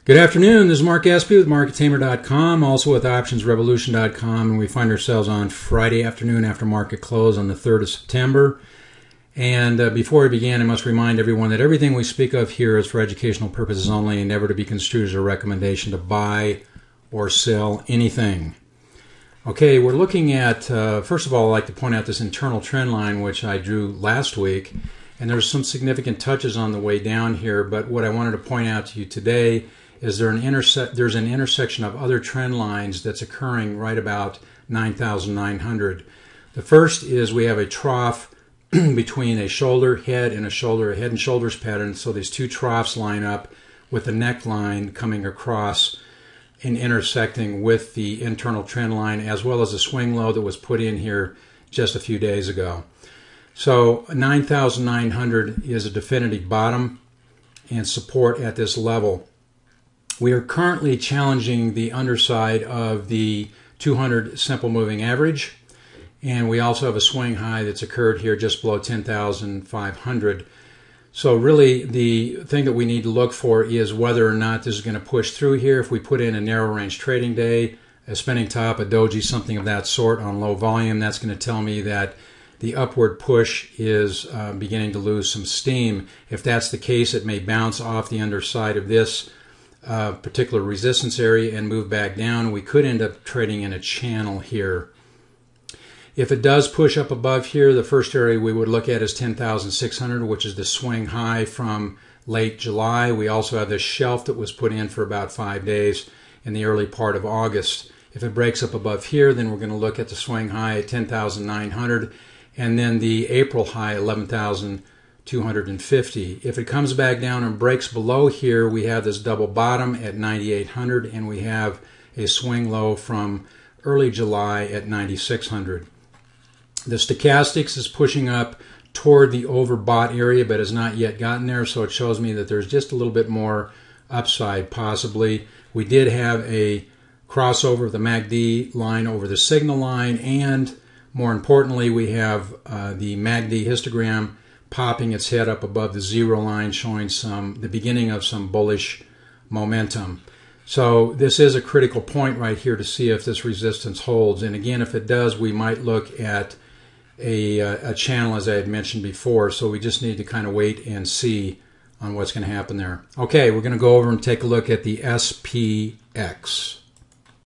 Good afternoon, this is Mark Espy with MarketTamer.com, also with OptionsRevolution.com, and we find ourselves on Friday afternoon after market close on the 3rd of September. And before we begin, I must remind everyone that everything we speak of here is for educational purposes only and never to be construed as a recommendation to buy or sell anything. Okay, we're looking at, first of all, I'd like to point out this internal trend line, which I drew last week, and there's some significant touches on the way down here, but what I wanted to point out to you today is there's an intersection of other trend lines that's occurring right about 9,900. The first is we have a trough between a shoulder, head, and a head and shoulders pattern. So these two troughs line up with the neckline coming across and intersecting with the internal trend line, as well as a swing low that was put in here just a few days ago. So 9,900 is a definitive bottom and support at this level. We are currently challenging the underside of the 200 simple moving average, and we also have a swing high that's occurred here just below 10,500. So really the thing that we need to look for is whether or not this is going to push through here. If we put in a narrow range trading day, a spinning top, a doji, something of that sort on low volume, that's going to tell me that the upward push is beginning to lose some steam. If that's the case, it may bounce off the underside of this particular resistance area and move back down. We could end up trading in a channel here. If it does push up above here, the first area we would look at is 10,600, which is the swing high from late July. We also have this shelf that was put in for about 5 days in the early part of August. If it breaks up above here, then we're going to look at the swing high at 10,900 and then the April high 11,250. If it comes back down and breaks below here, we have this double bottom at 9,800 and we have a swing low from early July at 9,600. The stochastics is pushing up toward the overbought area but has not yet gotten there, so it shows me that there's just a little bit more upside possibly. We did have a crossover of the MACD line over the signal line, and more importantly we have the MACD histogram popping its head up above the zero line, showing the beginning of some bullish momentum. So this is a critical point right here to see if this resistance holds. And again, if it does, we might look at a channel, as I had mentioned before. So we just need to kind of wait and see on what's going to happen there. Okay, we're going to go over and take a look at the SPX.